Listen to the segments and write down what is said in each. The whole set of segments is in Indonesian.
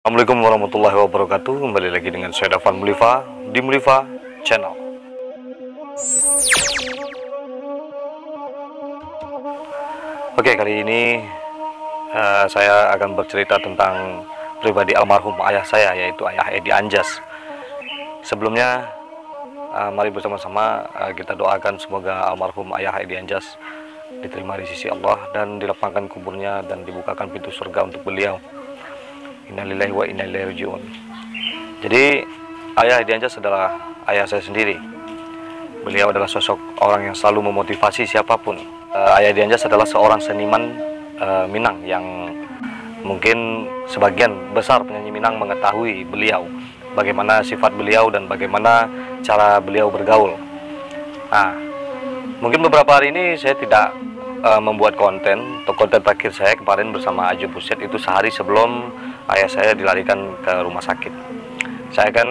Assalamualaikum warahmatullahi wabarakatuh. Kembali lagi dengan saya Dafan Mulifa di Mulifa Channel. Oke, kali ini saya akan bercerita tentang pribadi almarhum ayah saya, yaitu Ayah Edi Anjas. Sebelumnya, mari bersama-sama kita doakan semoga almarhum Ayah Edi Anjas diterima di sisi Allah dan dilapangkan kuburnya dan dibukakan pintu surga untuk beliau. Innalillahi wa inna ilaihi raji'un. Jadi Ayah Edi Anjas adalah ayah saya sendiri. Beliau adalah sosok orang yang selalu memotivasi siapapun. Ayah Edi Anjas adalah seorang seniman Minang yang mungkin sebagian besar penyanyi Minang mengetahui beliau, bagaimana sifat beliau dan bagaimana cara beliau bergaul. Nah, mungkin beberapa hari ini saya tidak membuat konten. Konten terakhir saya kemarin bersama Aju Buset itu sehari sebelum ayah saya dilarikan ke rumah sakit. Saya akan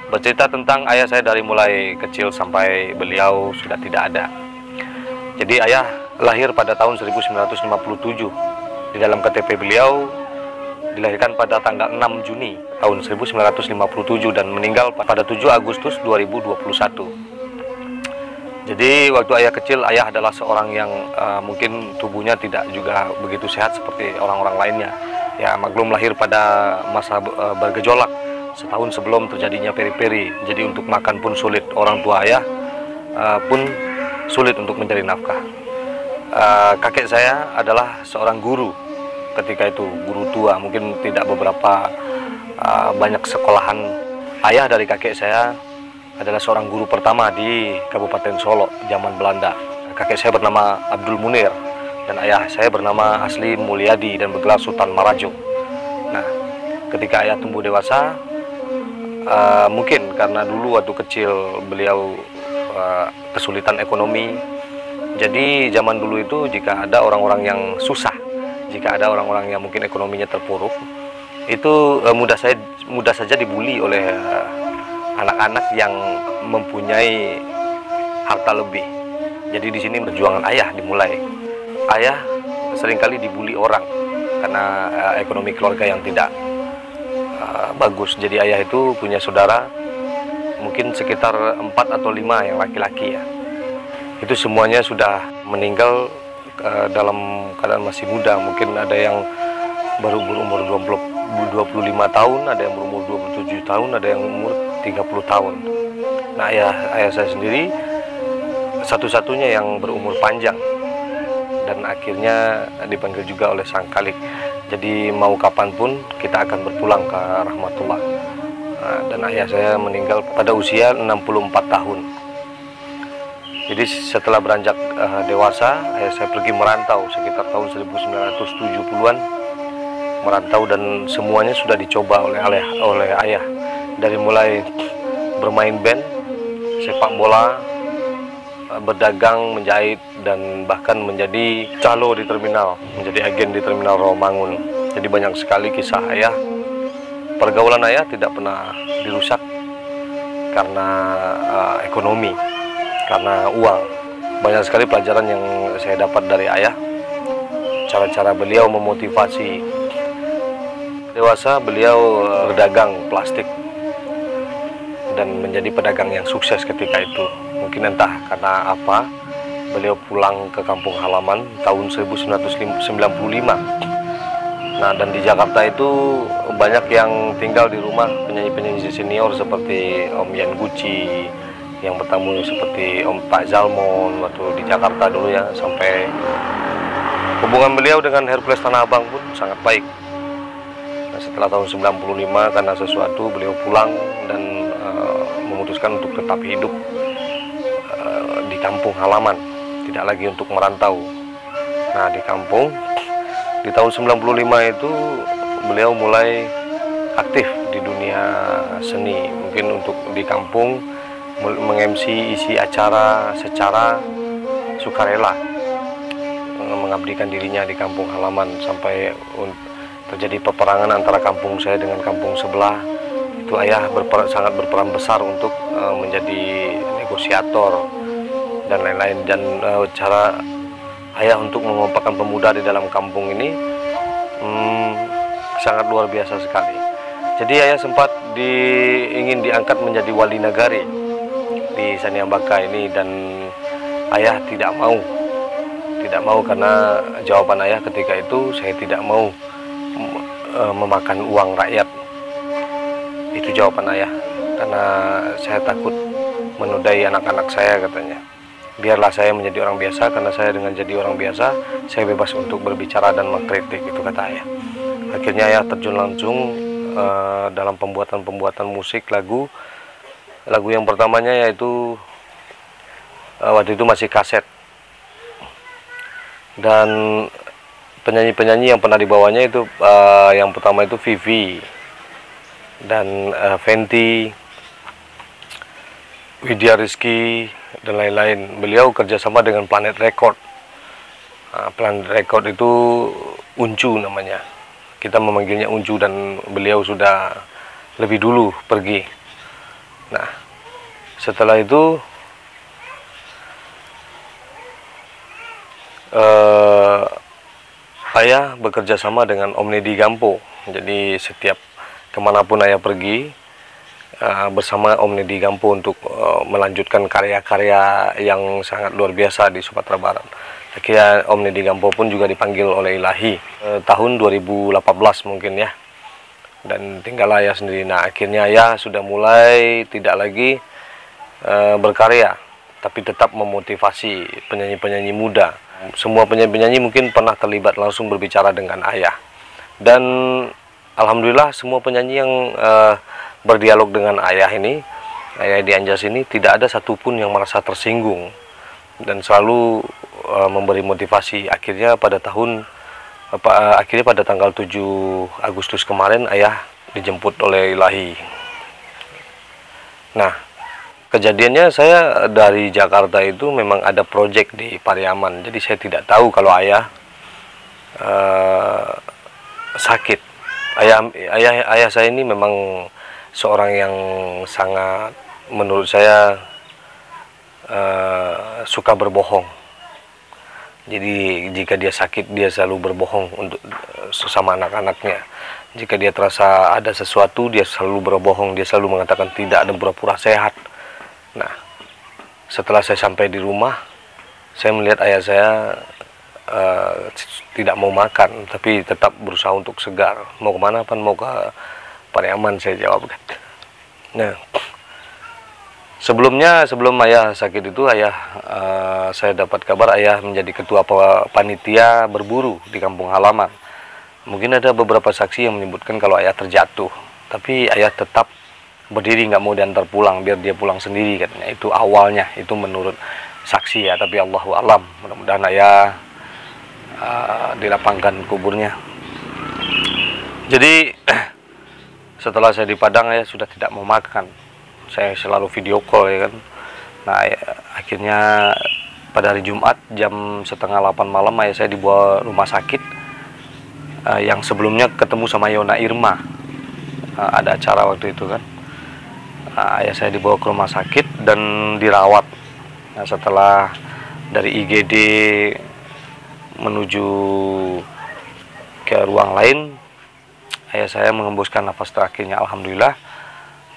bercerita tentang ayah saya dari mulai kecil sampai beliau sudah tidak ada. Jadi ayah lahir pada tahun 1957. Di dalam KTP beliau dilahirkan pada tanggal 6 Juni tahun 1957 dan meninggal pada 7 Agustus 2021. Jadi waktu ayah kecil, ayah adalah seorang yang mungkin tubuhnya tidak juga begitu sehat seperti orang-orang lainnya. Ya, maklum lahir pada masa bergejolak setahun sebelum terjadinya peri-peri. Jadi untuk makan pun sulit, orang tua ayah pun sulit untuk mencari nafkah. Kakek saya adalah seorang guru ketika itu, guru tua, mungkin tidak beberapa banyak sekolahan. Ayah dari kakek saya adalah seorang guru pertama di Kabupaten Solo zaman Belanda. Kakek saya bernama Abdul Munir dan ayah saya bernama asli Mulyadi dan bergelar Sultan Marajo. Nah, ketika ayah tumbuh dewasa, mungkin karena dulu waktu kecil beliau kesulitan ekonomi. Jadi zaman dulu itu jika ada orang-orang yang susah, jika ada orang-orang yang mungkin ekonominya terpuruk, itu mudah saja dibully oleh anak-anak yang mempunyai harta lebih. Jadi di sini perjuangan ayah dimulai. Ayah seringkali dibully orang karena ekonomi keluarga yang tidak bagus. Jadi ayah itu punya saudara mungkin sekitar 4 atau 5 yang laki-laki ya. Itu semuanya sudah meninggal dalam keadaan masih muda. Mungkin ada yang baru berumur 25 tahun, ada yang berumur 27 tahun, ada yang umur 30 tahun. Nah, ayah saya sendiri satu-satunya yang berumur panjang dan akhirnya dipanggil juga oleh Sang Khalik. Jadi mau kapanpun kita akan berpulang ke rahmatullah. Dan ayah saya meninggal pada usia 64 tahun. Jadi setelah beranjak dewasa, ayah saya pergi merantau sekitar tahun 1970-an. Merantau dan semuanya sudah dicoba oleh ayah. Dari mulai bermain band, sepak bola, berdagang, menjahit, dan bahkan menjadi calo di terminal, menjadi agen di terminal Rawamangun. Jadi banyak sekali kisah ayah. Pergaulan ayah tidak pernah dirusak karena ekonomi, karena uang. Banyak sekali pelajaran yang saya dapat dari ayah. Cara-cara beliau memotivasi. Dewasa beliau berdagang plastik dan menjadi pedagang yang sukses ketika itu. Mungkin entah karena apa, beliau pulang ke kampung halaman tahun 1995. Nah, dan di Jakarta itu banyak yang tinggal di rumah penyanyi-penyanyi senior seperti Om Yan Gucci, yang bertamu seperti Om Pak Zalmon waktu di Jakarta dulu ya, sampai hubungan beliau dengan Hercules Tanah Abang pun sangat baik. Nah, setelah tahun 95 karena sesuatu beliau pulang dan memutuskan untuk tetap hidup di kampung halaman, tidak lagi untuk merantau. Nah, di kampung di tahun 95 itu beliau mulai aktif di dunia seni, mungkin untuk di kampung meng-MC isi acara secara sukarela, mengabdikan dirinya di kampung halaman sampai terjadi peperangan antara kampung saya dengan kampung sebelah. Itu ayah sangat berperan besar untuk menjadi negosiator dan lain-lain. Dan cara ayah untuk mengompakkan pemuda di dalam kampung ini sangat luar biasa sekali. Jadi ayah sempat ingin diangkat menjadi wali nagari di Saniambaka ini, dan ayah tidak mau karena jawaban ayah ketika itu, saya tidak mau memakan uang rakyat. Itu jawaban ayah, karena saya takut menodai anak-anak saya, katanya. Biarlah saya menjadi orang biasa, karena saya dengan jadi orang biasa, saya bebas untuk berbicara dan mengkritik, itu kata ayah. Akhirnya ayah terjun langsung dalam pembuatan musik lagu yang pertamanya, yaitu waktu itu masih kaset, dan penyanyi-penyanyi yang pernah dibawanya itu yang pertama itu Vivi dan Fenty, Widya Rizky, dan lain-lain. Beliau kerjasama dengan Planet Record. Planet Record itu Uncu namanya, kita memanggilnya Uncu, dan beliau sudah lebih dulu pergi. Nah, setelah itu ayah bekerja sama dengan Om Nedi Gampo. Jadi setiap kemanapun ayah pergi bersama Om Nedi Gampo untuk melanjutkan karya-karya yang sangat luar biasa di Sumatera Barat. Akhirnya Om Nedi Gampo pun juga dipanggil oleh Ilahi tahun 2018 mungkin ya, dan tinggal ayah sendiri. Nah, akhirnya ayah sudah mulai tidak lagi berkarya, tapi tetap memotivasi penyanyi-penyanyi muda. Semua penyanyi-penyanyi mungkin pernah terlibat langsung berbicara dengan ayah, dan alhamdulillah semua penyanyi yang berdialog dengan ayah ini, ayah Edi Anjas ini, tidak ada satupun yang merasa tersinggung dan selalu memberi motivasi. Akhirnya pada tanggal 7 Agustus kemarin ayah dijemput oleh Ilahi. Nah, kejadiannya saya dari Jakarta itu memang ada proyek di Pariaman, jadi saya tidak tahu kalau ayah sakit. Ayah saya ini memang seorang yang sangat, menurut saya, suka berbohong. Jadi jika dia sakit, dia selalu berbohong untuk sesama anak-anaknya. Jika dia terasa ada sesuatu, dia selalu berbohong, dia selalu mengatakan tidak, dan pura-pura sehat. Nah, setelah saya sampai di rumah, saya melihat ayah saya tidak mau makan, tapi tetap berusaha untuk segar. Mau kemana, Pan? Mau ke Pariaman, saya jawab. Nah, sebelum ayah sakit itu, saya dapat kabar ayah menjadi ketua panitia berburu di kampung halaman. Mungkin ada beberapa saksi yang menyebutkan kalau ayah terjatuh, tapi ayah tetap berdiri, nggak mau diantar pulang, biar dia pulang sendiri, katanya. Itu awalnya, itu menurut saksi ya, tapi Allahu alam. Mudah-mudahan ayah dilapangkan kuburnya. Jadi setelah saya di Padang, ayah sudah tidak mau makan. Saya selalu video call, ya kan. Nah, akhirnya pada hari Jumat jam 7:30 malam ayah saya dibawa rumah sakit, yang sebelumnya ketemu sama Yona Irma. Ada acara waktu itu kan. Ayah saya dibawa ke rumah sakit dan dirawat. Nah, setelah dari IGD menuju ke ruang lain, ayah saya mengembuskan nafas terakhirnya. Alhamdulillah,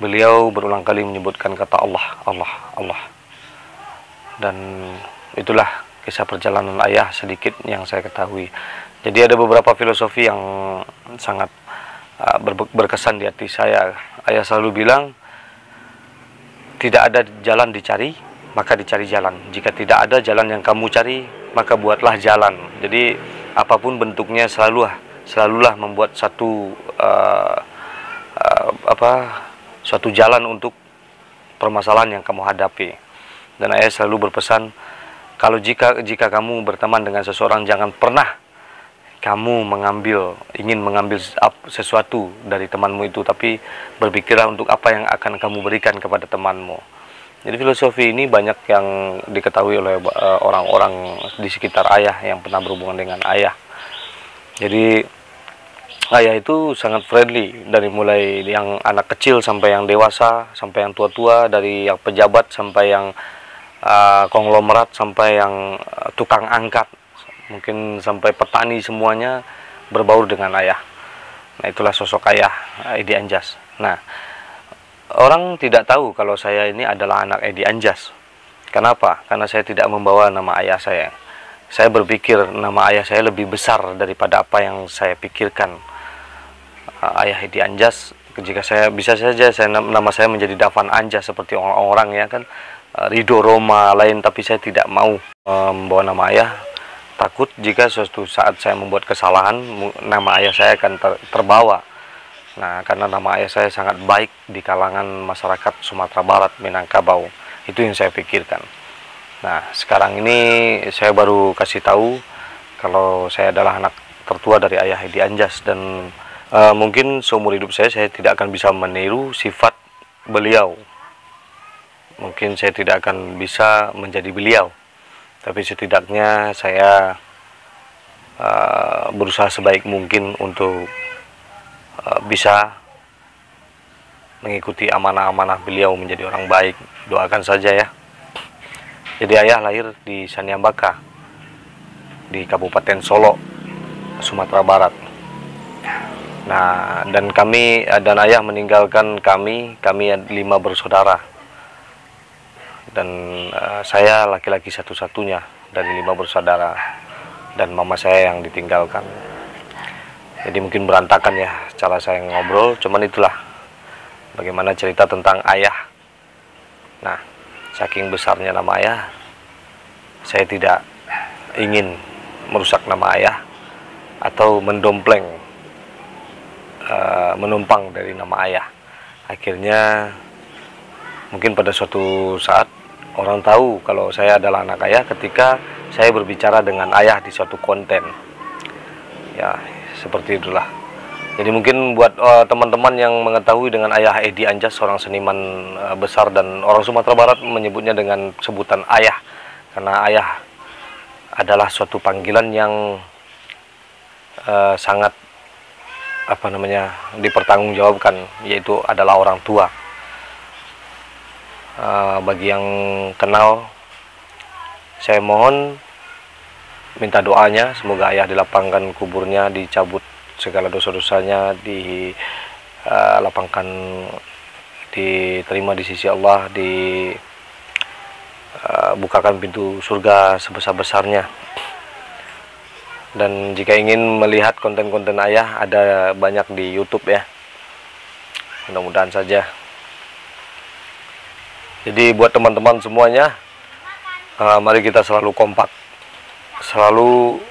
beliau berulang kali menyebutkan kata Allah, Allah, Allah. Dan itulah kisah perjalanan ayah sedikit yang saya ketahui. Jadi ada beberapa filosofi yang sangat berkesan di hati saya. Ayah selalu bilang, tidak ada jalan dicari, maka dicari jalan. Jika tidak ada jalan yang kamu cari, maka buatlah jalan. Jadi apapun bentuknya, selalulah membuat satu jalan untuk permasalahan yang kamu hadapi. Dan ayah selalu berpesan, kalau jika kamu berteman dengan seseorang, jangan pernah kamu ingin mengambil sesuatu dari temanmu itu, tapi berpikirlah untuk apa yang akan kamu berikan kepada temanmu. Jadi filosofi ini banyak yang diketahui oleh orang-orang di sekitar ayah yang pernah berhubungan dengan ayah. Jadi ayah itu sangat friendly, dari mulai yang anak kecil sampai yang dewasa, sampai yang tua-tua, dari yang pejabat sampai yang konglomerat, sampai yang tukang angkat, mungkin sampai petani, semuanya berbaur dengan ayah. Nah, itulah sosok ayah Edi Anjas. Nah, orang tidak tahu kalau saya ini adalah anak Edi Anjas. Kenapa? Karena saya tidak membawa nama ayah saya. Saya berpikir nama ayah saya lebih besar daripada apa yang saya pikirkan. Ayah Edi Anjas, jika saya bisa saja nama saya menjadi Dafan Anjas seperti orang-orang ya kan, Ridho Roma lain, tapi saya tidak mau membawa nama ayah. Takut jika suatu saat saya membuat kesalahan, nama ayah saya akan terbawa. Nah, karena nama ayah saya sangat baik di kalangan masyarakat Sumatera Barat, Minangkabau. Itu yang saya pikirkan. Nah, sekarang ini saya baru kasih tahu kalau saya adalah anak tertua dari ayah Edi Anjas, dan mungkin seumur hidup saya tidak akan bisa meniru sifat beliau. Mungkin saya tidak akan bisa menjadi beliau. Tapi setidaknya saya berusaha sebaik mungkin untuk bisa mengikuti amanah-amanah beliau menjadi orang baik. Doakan saja ya. Jadi ayah lahir di Saniambaka, di Kabupaten Solo, Sumatera Barat. Nah, dan ayah meninggalkan kami 5 bersaudara. Dan saya laki-laki satu-satunya dari 5 bersaudara, dan mama saya yang ditinggalkan. Jadi mungkin berantakan ya cara saya ngobrol, cuman itulah bagaimana cerita tentang ayah. Nah, saking besarnya nama ayah, saya tidak ingin merusak nama ayah atau mendompleng, menumpang dari nama ayah. Akhirnya mungkin pada suatu saat orang tahu kalau saya adalah anak ayah ketika saya berbicara dengan ayah di suatu konten. Ya, seperti itulah. Jadi mungkin buat teman-teman yang mengetahui dengan ayah Edi Anjas, seorang seniman besar, dan orang Sumatera Barat menyebutnya dengan sebutan ayah. Karena ayah adalah suatu panggilan yang sangat dipertanggungjawabkan, yaitu adalah orang tua. Bagi yang kenal, saya mohon minta doanya semoga ayah dilapangkan kuburnya, dicabut segala dosa-dosanya, dilapangkan, diterima di sisi Allah, dibukakan pintu surga sebesar-besarnya. Dan jika ingin melihat konten-konten ayah, ada banyak di YouTube ya, mudah-mudahan saja. Jadi buat teman-teman semuanya, mari kita selalu kompak, selalu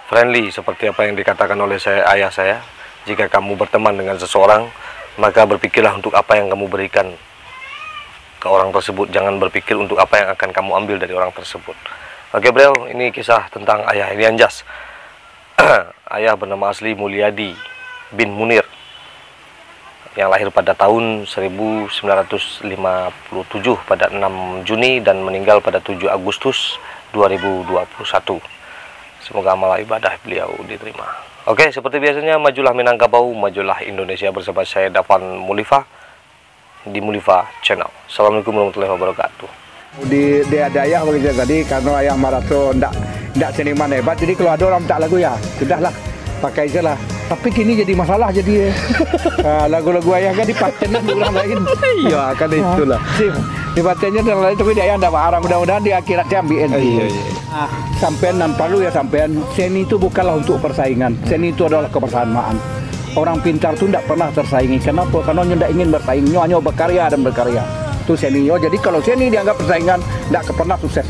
friendly seperti apa yang dikatakan oleh ayah saya. Jika kamu berteman dengan seseorang, maka berpikirlah untuk apa yang kamu berikan ke orang tersebut. Jangan berpikir untuk apa yang akan kamu ambil dari orang tersebut. Oke bro, ini kisah tentang ayah Edi Anjas. Ayah bernama asli Mulyadi bin Munir, yang lahir pada tahun 1957 pada 6 Juni dan meninggal pada 7 Agustus 2021. Semoga amal ibadah beliau diterima. Oke, seperti biasanya, majulah Minangkabau, majulah Indonesia, bersama saya Dafan Mulifa di Mulifa Channel. Assalamualaikum warahmatullahi wabarakatuh. Di ada ayah begitu tadi, karena ayah Marato ndak seniman hebat, jadi kalau ada orang minta lagu ya sudahlah, pakai aja lah. Tapi kini jadi masalah, jadi lagu-lagu ayah kan dipatenkan orang lain. Iya, kan itulah. Dipatennya dan lain, tapi dia tidak marah. Mudah-mudahan di akhirat dia ambil NT. Sampean dan Palu ya, sampean, seni itu bukanlah untuk persaingan. Seni itu adalah kebersamaan. Orang pintar itu tidak pernah tersaingi. Kenapa? Karena dia tidak ingin bersaing, hanya berkarya dan berkarya. Itu seni. Jadi kalau seni dianggap persaingan, tidak pernah sukses.